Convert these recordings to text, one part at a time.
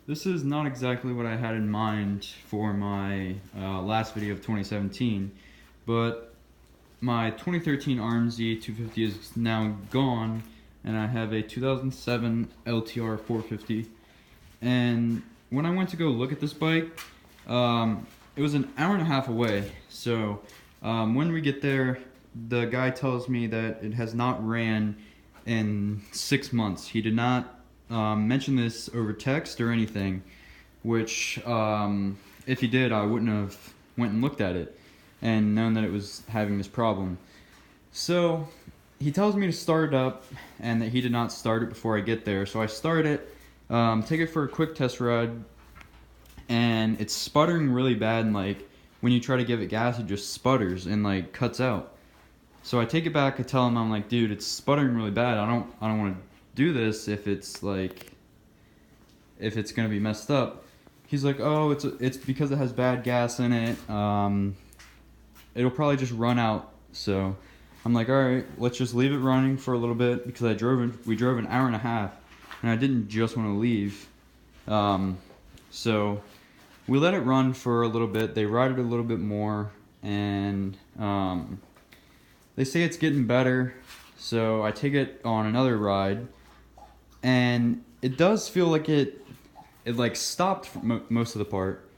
This is not exactly what I had in mind for my last video of 2017, but my 2013 RMZ 250 is now gone, and I have a 2007 LTR450. And when I went to go look at this bike, it was an hour and a half away. So when we get there, the guy tells me that it has not ran in 6 months. He did not mention this over text or anything, which if he did, I wouldn't have went and looked at it and known that it was having this problem. So he tells me to start it up and that he did not start it before I get there. So I start it, take it for a quick test ride, and it's sputtering really bad, and like when you try to give it gas, it just sputters and like cuts out. So I take it back, I tell him, I'm like, dude, it's sputtering really bad. I don't want to do this if it's gonna be messed up. He's like, oh, it's because it has bad gas in it. It'll probably just run out. So I'm like, all right, let's just leave it running for a little bit, because we drove an hour and a half, and I didn't just want to leave. So we let it run for a little bit. They ride it a little bit more, and they say it's getting better. So I take it on another ride, and it does feel like it like stopped for most of the part.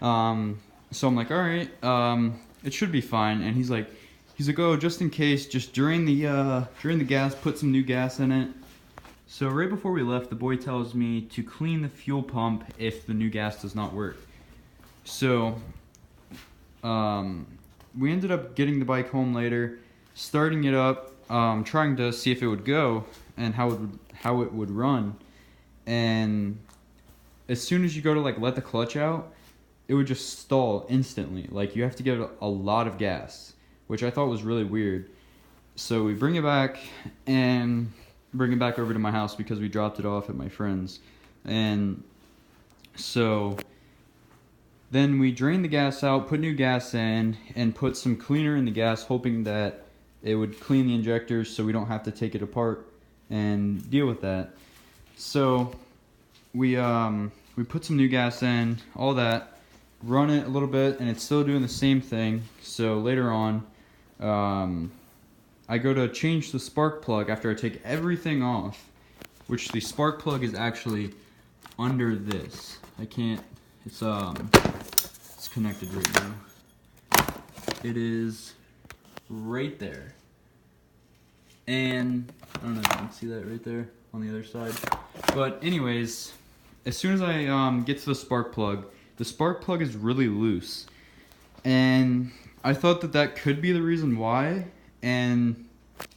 So I'm like, all right, it should be fine. And he's like, oh, just in case, just during the gas, put some new gas in it. So right before we left, the boy tells me to clean the fuel pump if the new gas does not work. So we ended up getting the bike home later, starting it up, trying to see if it would go and how it would run. And as soon as you go to like let the clutch out, it would just stall instantly. Like you have to give it a lot of gas, which I thought was really weird. So we bring it back over to my house because we dropped it off at my friend's. And so then we drain the gas out, put new gas in, and put some cleaner in the gas, hoping that it would clean the injectors so we don't have to take it apart and deal with that. So we put some new gas in, all that, run it a little bit, and it's still doing the same thing. So later on, I go to change the spark plug after I take everything off, which the spark plug is actually under this. It's connected right now. It is right there. And I don't know if you can see that right there on the other side. But anyways, as soon as I get to the spark plug is really loose. And I thought that could be the reason why. And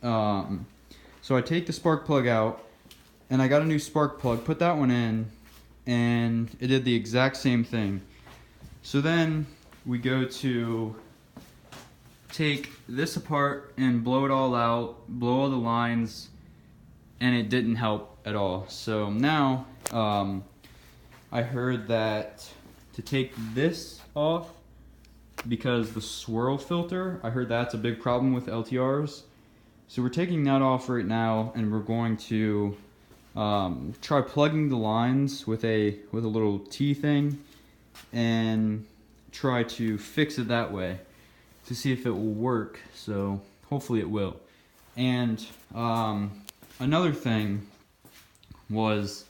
so I take the spark plug out, and I got a new spark plug, put that one in, and it did the exact same thing. So then we go to take this apart and blow it all out, blow all the lines, and it didn't help at all. So now I heard that to take this off, because the swirl filter, I heard that's a big problem with LTRs. So we're taking that off right now, and we're going to try plugging the lines with a little T thing and try to fix it that way to see if it will work. So hopefully it will. And another thing was,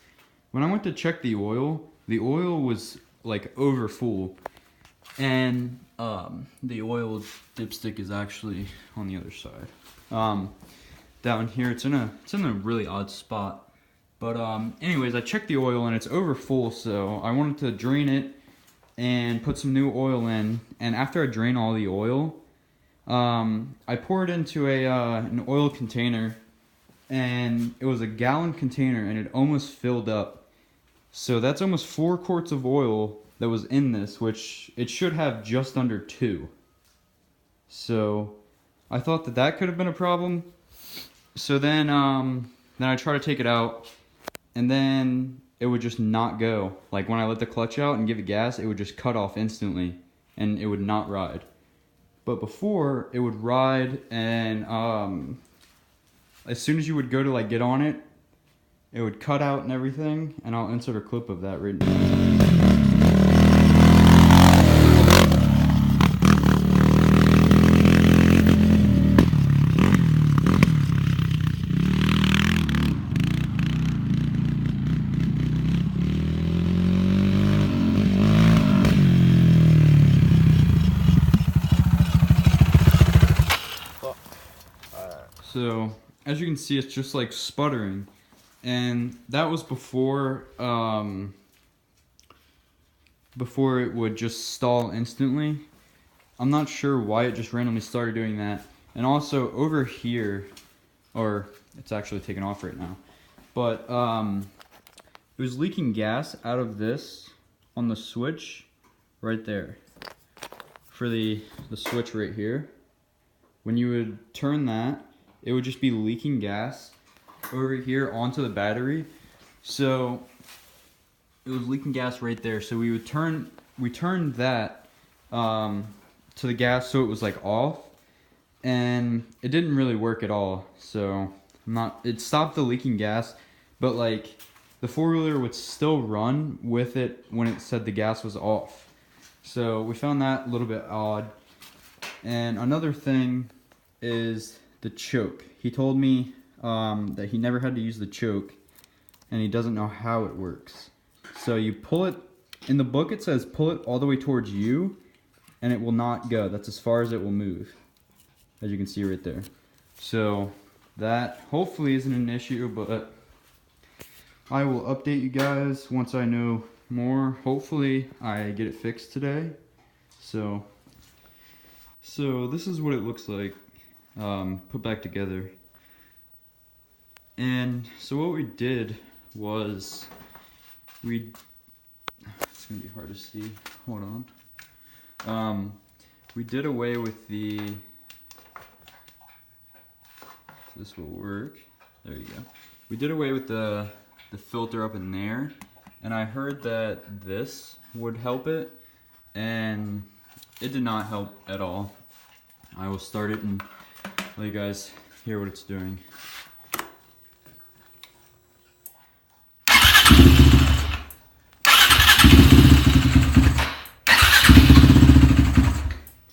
when I went to check the oil was like over full, and the oil dipstick is actually on the other side. Down here, it's in a really odd spot. But anyways, I checked the oil and it's over full, so I wanted to drain it and put some new oil in. And after I drain all the oil, I pour it into an oil container, and it was a gallon container, and it almost filled up. So that's almost 4 quarts of oil that was in this, which it should have just under 2. So I thought that could have been a problem. So then I try to take it out, and then it would just not go. Like when I let the clutch out and give it gas, it would just cut off instantly, and it would not ride. But before, it would ride, and as soon as you would go to like get on it, it would cut out and everything, and I'll insert a clip of that right now. So, as you can see, it's just like sputtering, and that was before before it would just stall instantly. I'm not sure why it just randomly started doing that. And also over here, or it's actually taken off right now, but it was leaking gas out of this on the switch right there for the switch right here. When you would turn that, it would just be leaking gas over here onto the battery. So it was leaking gas right there. So we turned that to the gas so it was like off, and it didn't really work at all. So it stopped the leaking gas, but like the four-wheeler would still run with it when it said the gas was off. So we found that a little bit odd. And another thing is the choke. He told me that he never had to use the choke, and he doesn't know how it works. So you pull it, in the book it says pull it all the way towards you, and it will not go. That's as far as it will move, as you can see right there. So that hopefully isn't an issue, but I will update you guys once I know more. Hopefully I get it fixed today. So this is what it looks like put back together. And so what we did was it's gonna be hard to see, hold on. We did away with this will work, there you go. We did away with the filter up in there, and I heard that this would help it, and it did not help at all. I will start it and let you guys hear what it's doing.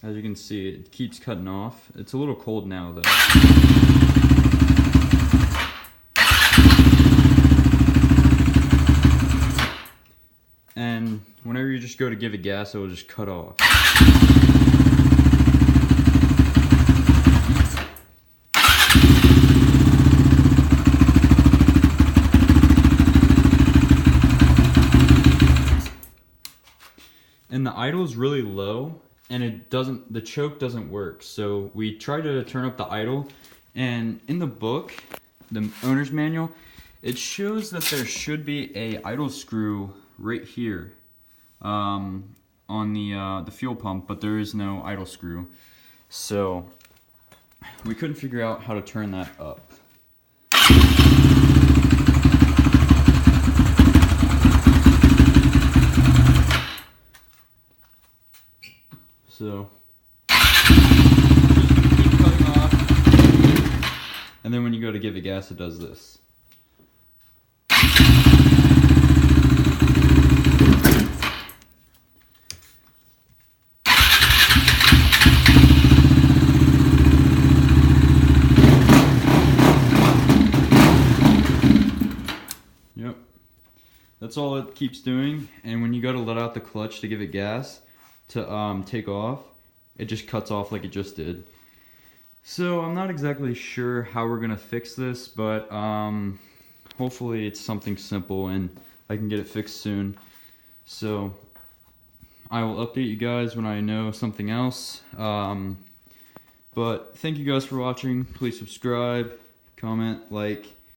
As you can see, it keeps cutting off. It's a little cold now though. And whenever you just go to give it gas, it will just cut off. And the idle is really low, and the choke doesn't work. So we tried to turn up the idle, and in the book, the owner's manual, it shows that there should be a idle screw right here on the fuel pump, but there is no idle screw. So we couldn't figure out how to turn that up. So just keep cutting off, and then when you go to give it gas, it does this. Yep, that's all it keeps doing. And when you go to let out the clutch to give it gas to take off, it just cuts off like it just did. So I'm not exactly sure how we're gonna fix this, but hopefully it's something simple and I can get it fixed soon. So I will update you guys when I know something else. But thank you guys for watching. Please subscribe, comment, like,